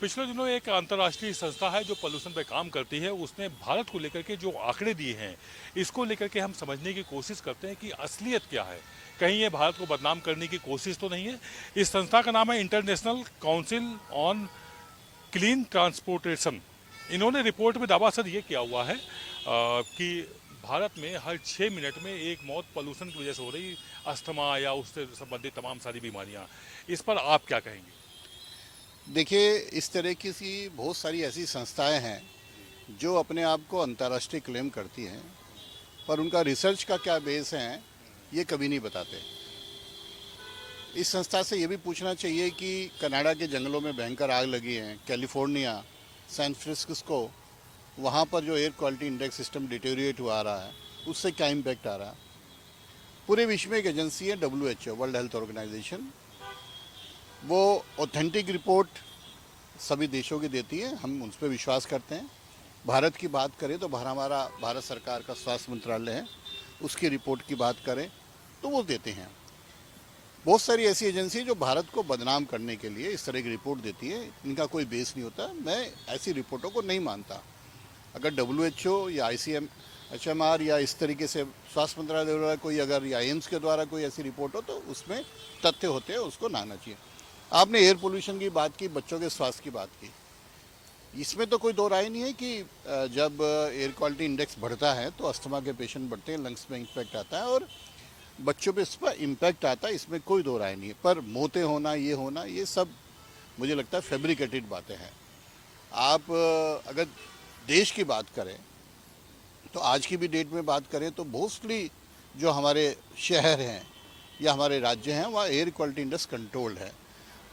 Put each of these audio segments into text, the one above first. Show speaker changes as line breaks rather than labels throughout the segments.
पिछले दिनों एक अंतर्राष्ट्रीय संस्था है जो पोल्यूशन पे काम करती है, उसने भारत को लेकर के जो आंकड़े दिए हैं, इसको लेकर के हम समझने की कोशिश करते हैं कि असलियत क्या है। कहीं ये भारत को बदनाम करने की कोशिश तो नहीं है। इस संस्था का नाम है international council on clean transportation. इन्होंने रिपोर्ट में दावा सर ये किया हुआ है कि भारत में हर 6 मिनट में एक मौत पोल्यूशन की वजह से हो रही, अस्थमा या उससे संबंधित तमाम सारी बीमारियां। इस पर आप क्या कहेंगे?
देखिए, इस तरह की सी बहुत सारी ऐसी संस्थाएं हैं जो अपने आप को अंतर्राष्ट्रीय क्लेम करती हैं, पर उनका रिसर्च का क्या बेस है ये कभी नहीं बताते। इस संस्था से ये भी पूछना चाहिए कि कनाडा के जंगलों में भयंकर आग लगी है, कैलिफोर्निया, सैन फ्रांसिस्को, वहाँ पर जो air quality index system deteriorate हुआ आ रहा है, उससे क्या इम्पैक्ट आ रहा है। पूरे विश्व में एक एजेंसी है WHO, वर्ल्ड हेल्थ ऑर्गेनाइजेशन, वो ऑथेंटिक रिपोर्ट सभी देशों की देती है, हम उस पर विश्वास करते हैं। भारत की बात करें तो हमारा भारत सरकार का स्वास्थ्य मंत्रालय है, उसकी रिपोर्ट की बात करें तो वो देते हैं। बहुत सारी ऐसी एजेंसी जो भारत को बदनाम करने के लिए इस तरह की रिपोर्ट देती है, इनका कोई बेस नहीं होता। मैं ऐसी रिपोर्टों को नहीं मानता। अगर WHO या ICMR या इस तरीके से स्वास्थ्य मंत्रालय द्वारा कोई अगर या एम्स के द्वारा कोई ऐसी रिपोर्ट हो तो उसमें तथ्य होते हैं, उसको ना आना चाहिए। आपने एयर पोल्यूशन की बात की, बच्चों के स्वास्थ्य की बात की, इसमें तो कोई दो राय नहीं है कि जब एयर क्वालिटी इंडेक्स बढ़ता है तो अस्थमा के पेशेंट बढ़ते हैं, लंग्स में इम्पैक्ट आता है और बच्चों पे इस पर इम्पैक्ट आता है, इसमें कोई दो राय नहीं है। पर मौतें होना, ये सब मुझे लगता है फैब्रिकेटेड बातें हैं। आप अगर देश की बात करें तो आज की भी डेट में बात करें तो मोस्टली जो हमारे शहर हैं या हमारे राज्य हैं वहाँ एयर क्वालिटी इंडेक्स कंट्रोल्ड है।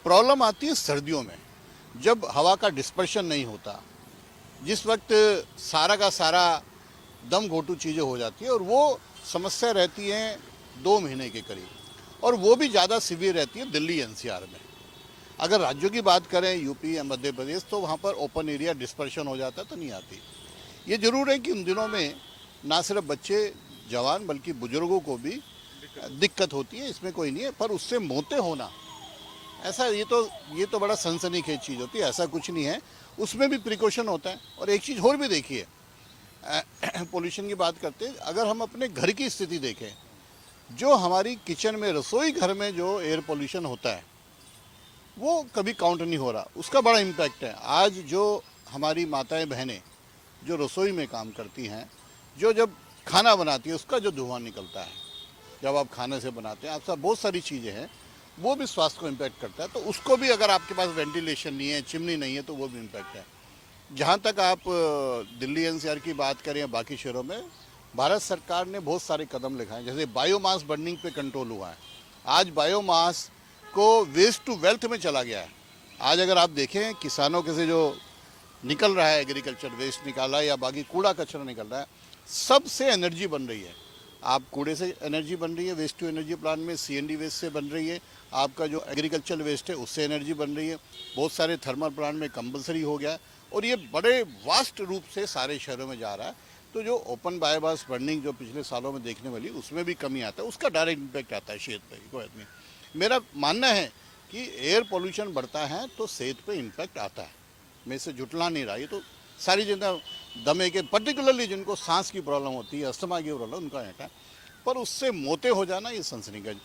प्रॉब्लम आती है सर्दियों में, जब हवा का डिस्पर्शन नहीं होता, जिस वक्त सारा का सारा दम घोटू चीज़ें हो जाती है, और वो समस्या रहती है 2 महीने के करीब, और वो भी ज़्यादा सीवियर रहती है दिल्ली NCR में। अगर राज्यों की बात करें यूपी या मध्य प्रदेश, तो वहाँ पर ओपन एरिया डिस्पर्शन हो जाता है तो नहीं आती। ये जरूर है कि उन दिनों में ना सिर्फ बच्चे जवान बल्कि बुजुर्गों को भी दिक्कत होती है, इसमें कोई नहीं है। पर उससे मौतें होना, ऐसा ये तो बड़ा सनसनीखेज चीज़ होती है, ऐसा कुछ नहीं है। उसमें भी प्रिकॉशन होता है। और एक चीज़ और भी देखिए, पोल्यूशन की बात करते हैं, अगर हम अपने घर की स्थिति देखें, जो हमारी किचन में, रसोई घर में जो एयर पोल्यूशन होता है वो कभी काउंट नहीं हो रहा, उसका बड़ा इम्पैक्ट है। आज जो हमारी माताएं बहनें जो रसोई में काम करती हैं, जो जब खाना बनाती है उसका जो धुआं निकलता है, जब आप खाने से बनाते हैं, आप सब बहुत सारी चीज़ें हैं, वो भी स्वास्थ्य को इम्पैक्ट करता है। तो उसको भी, अगर आपके पास वेंटिलेशन नहीं है, चिमनी नहीं है, तो वो भी इम्पैक्ट है। जहाँ तक आप दिल्ली NCR की बात करें या बाकी शहरों में, भारत सरकार ने बहुत सारे कदम उठाए, जैसे बायोमास बर्निंग पे कंट्रोल हुआ है। आज बायोमास को वेस्ट टू वेल्थ में चला गया है। आज अगर आप देखें किसानों के से जो निकल रहा है, एग्रीकल्चर वेस्ट निकाला या बाकी कूड़ा कचरा निकल रहा है, सबसे एनर्जी बन रही है। आप कूड़े से एनर्जी बन रही है, वेस्ट टू एनर्जी प्लांट में CND वेस्ट से बन रही है। आपका जो एग्रीकल्चर वेस्ट है उससे एनर्जी बन रही है। बहुत सारे थर्मल प्लांट में कंपलसरी हो गया है, और ये बड़े वास्ट रूप से सारे शहरों में जा रहा है। तो जो ओपन बायोमास बर्निंग जो पिछले सालों में देखने वाली, उसमें भी कमी आता है, उसका डायरेक्ट इम्पैक्ट आता है सेहत पर, कोई आदमी। मेरा मानना है कि एयर पोल्यूशन बढ़ता है तो सेहत पे इम्पैक्ट आता है, मैं इसे जुटला नहीं रहा। ये तो सारी जनता, दमे के पर्टिकुलरली जिनको सांस की प्रॉब्लम होती है, अस्थमा की प्रॉब्लम, उनका है। पर उससे मौतें हो जाना ये सनसनीखेज।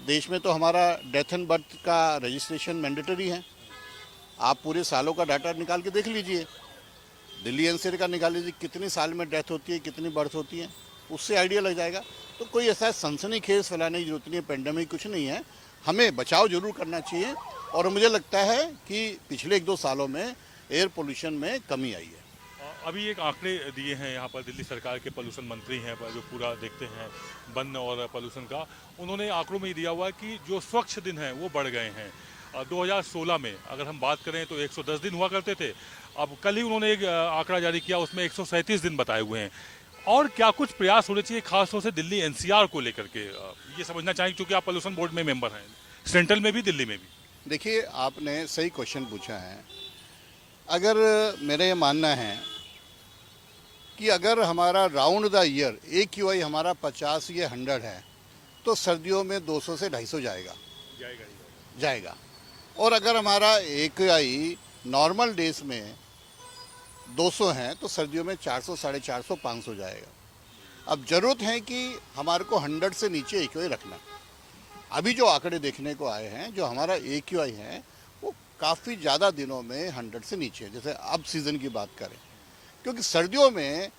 देश में तो हमारा डेथ एंड बर्थ का रजिस्ट्रेशन मैंडेटरी है। आप पूरे सालों का डाटा निकाल के देख लीजिए, दिल्ली NCR का निकाल लीजिए, कितनी साल में डेथ होती है, कितनी बर्थ होती है, उससे आइडिया लग जाएगा। तो कोई ऐसा सनसनीखेज फैलाने की जरूरत नहीं है, पेंडेमिक कुछ नहीं है। हमें बचाव जरूर करना चाहिए, और मुझे लगता है कि पिछले 1-2 सालों में एयर पोल्यूशन में कमी आई है।
अभी एक आंकड़े दिए हैं यहाँ पर दिल्ली सरकार के पोल्यूशन मंत्री हैं, जो पूरा देखते हैं वन और पोल्यूशन का। उन्होंने आंकड़ों में ये दिया हुआ है कि जो स्वच्छ दिन हैं वो बढ़ गए हैं। 2016 में अगर हम बात करें तो 110 दिन हुआ करते थे। अब कल ही उन्होंने एक आंकड़ा जारी किया, उसमें 137 दिन बताए हुए हैं। और क्या कुछ प्रयास होने चाहिए खासतौर से दिल्ली NCR को लेकर के, ये समझना चाहिए, क्योंकि आप पोल्यूशन बोर्ड में मेंबर हैं, सेंट्रल में भी, दिल्ली में भी।
देखिए, आपने सही क्वेश्चन पूछा है। अगर मेरा ये मानना है कि अगर हमारा राउंड द ईयर AQI हमारा 50 या 100 है, तो सर्दियों में 200 से 250 जाएगा।
जाएगा ही।
जाएगा। और अगर हमारा AQI नॉर्मल डेज में 200 हैं तो सर्दियों में 400, 450, 500 जाएगा। अब जरूरत है कि हमारे को 100 से नीचे AQI रखना। अभी जो आंकड़े देखने को आए हैं, जो हमारा AQI है वो काफ़ी ज़्यादा दिनों में 100 से नीचे है। जैसे अब सीज़न की बात करें, क्योंकि सर्दियों में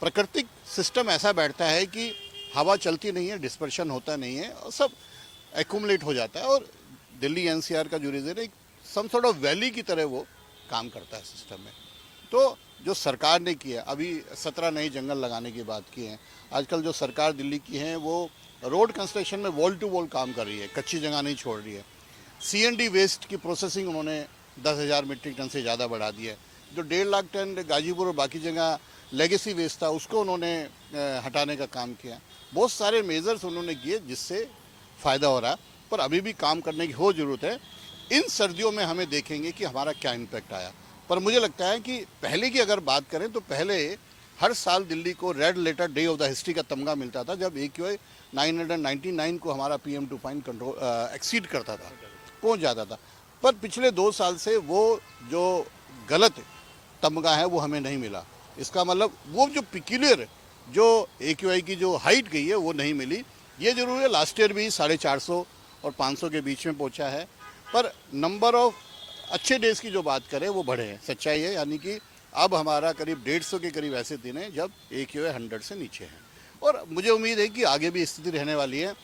प्राकृतिक सिस्टम ऐसा बैठता है कि हवा चलती नहीं है, डिस्पर्शन होता नहीं है और सब एक्यूमुलेट हो जाता है। और दिल्ली NCR का जो रीजन है, सम सॉर्ट ऑफ वैली की तरह वो काम करता है सिस्टम में। तो जो सरकार ने किया, अभी 17 नए जंगल लगाने की बात की है। आजकल जो सरकार दिल्ली की है वो रोड कंस्ट्रक्शन में वॉल टू वॉल काम कर रही है, कच्ची जगह नहीं छोड़ रही है। CND वेस्ट की प्रोसेसिंग उन्होंने 10,000 मीट्रिक टन से ज़्यादा बढ़ा दी है। जो 1.5 लाख टन गाजीपुर और बाकी जगह लेगेसी वेस्ट था उसको उन्होंने हटाने का काम किया। बहुत सारे मेजर्स उन्होंने किए जिससे फ़ायदा हो रहा है, पर अभी भी काम करने की हो ज़रूरत है। इन सर्दियों में हमें देखेंगे कि हमारा क्या इम्पैक्ट आया। पर मुझे लगता है कि पहले की अगर बात करें तो पहले हर साल दिल्ली को red letter day of the history का तमगा मिलता था, जब AQI 999 को हमारा PM2.5 कंट्रोल एक्सीड करता था, पहुंच जाता था। पर पिछले 2 साल से वो जो गलत तमगा है वो हमें नहीं मिला। इसका मतलब वो जो पिक्यूलियर जो AQI की जो हाइट गई है वो नहीं मिली। ये जरूर है, लास्ट ईयर भी 450 और 500 के बीच में पहुंचा है, पर नंबर ऑफ अच्छे डेज की जो बात करें वो बढ़े हैं। सच्चाई है, यानी कि अब हमारा करीब 150 के करीब ऐसे दिन हैं जब AQI 100 से नीचे है। और मुझे उम्मीद है कि आगे भी स्थिति रहने वाली है।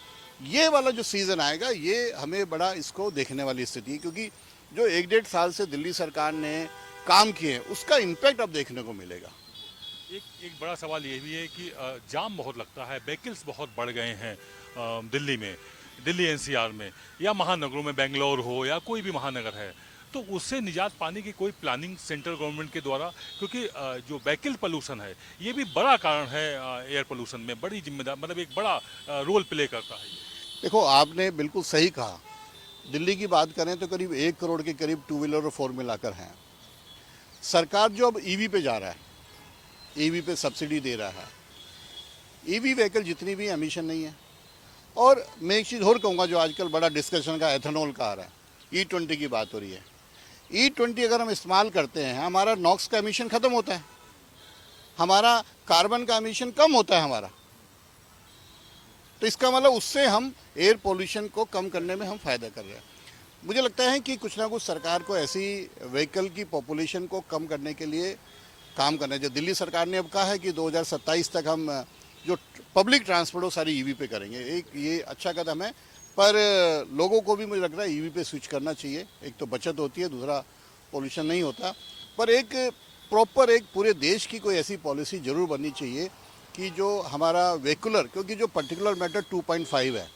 ये वाला जो सीज़न आएगा ये हमें बड़ा इसको देखने वाली स्थिति है, क्योंकि जो 1-1.5 साल से दिल्ली सरकार ने काम किए हैं उसका इम्पैक्ट अब देखने को मिलेगा।
एक बड़ा सवाल ये भी है कि जाम बहुत लगता है, व्हीकल्स बहुत बढ़ गए हैं दिल्ली में, दिल्ली NCR में या महानगरों में, बेंगलोर हो या कोई भी महानगर है, तो उससे निजात पाने की कोई प्लानिंग सेंट्रल गवर्नमेंट के द्वारा, क्योंकि जो व्हीकल पोल्यूशन है ये भी बड़ा कारण है एयर पोल्यूशन में, बड़ी जिम्मेदार, मतलब एक बड़ा रोल प्ले करता है ये।
देखो, आपने बिल्कुल सही कहा। दिल्ली की बात करें तो करीब 1 करोड़ के करीब 2 व्हीलर और 4 मिलाकर हैं। सरकार जो अब EV पे जा रहा है, EV पे सब्सिडी दे रहा है, EV व्हीकल जितनी भी एमिशन नहीं है। और मैं एक चीज़ और कहूँगा, जो आजकल बड़ा डिस्कशन का एथेनॉल का आ रहा है, E20 की बात हो रही है। E20 अगर हम इस्तेमाल करते हैं, हमारा नॉक्स का एमिशन ख़त्म होता है, हमारा कार्बन का एमिशन कम होता है हमारा। तो इसका मतलब उससे हम एयर पोल्यूशन को कम करने में हम फ़ायदा कर रहे हैं। मुझे लगता है कि कुछ ना कुछ सरकार को ऐसी व्हीकल की पॉपुलेशन को कम करने के लिए काम करना है। जो दिल्ली सरकार ने अब कहा है कि 2027 तक हम जो पब्लिक ट्रांसपोर्ट वो सारी EV पे करेंगे, एक ये अच्छा कदम है। पर लोगों को भी मुझे लग रहा है EV पे स्विच करना चाहिए। एक तो बचत होती है, दूसरा पोल्यूशन नहीं होता। पर एक प्रॉपर एक पूरे देश की कोई ऐसी पॉलिसी ज़रूर बननी चाहिए कि जो हमारा व्हीकुलर, क्योंकि जो पर्टिकुलर मैटर 2.5 है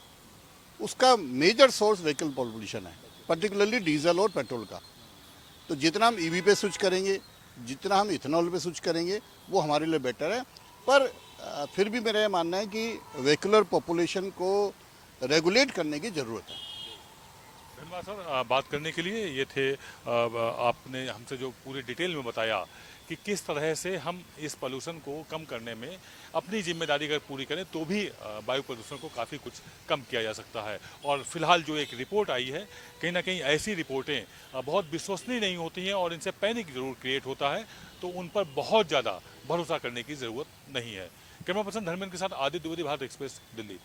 उसका मेजर सोर्स व्हीकल पॉल्यूशन है, पर्टिकुलरली डीजल और पेट्रोल का। तो जितना हम EV पे स्विच करेंगे, जितना हम इथेनॉल पे स्विच करेंगे, वो हमारे लिए बेटर है। पर फिर भी मेरा ये मानना है कि व्हीकुलर पॉपुलेशन को रेगुलेट करने की ज़रूरत है।
धन्यवाद सर, बात करने के लिए। ये थे आपने हमसे जो पूरे डिटेल में बताया कि किस तरह से हम इस पोल्यूशन को कम करने में अपनी जिम्मेदारी अगर पूरी करें तो भी वायु प्रदूषण को काफ़ी कुछ कम किया जा सकता है। और फिलहाल जो एक रिपोर्ट आई है, कहीं ना कहीं ऐसी रिपोर्टें बहुत विश्वसनीय नहीं होती हैं और इनसे पैनिक जरूर क्रिएट होता है, तो उन पर बहुत ज़्यादा भरोसा करने की ज़रूरत नहीं है। कैमरा पर्सन धर्मेंद्र के साथ आदित्य द्विवेदी, भारत एक्सप्रेस, दिल्ली।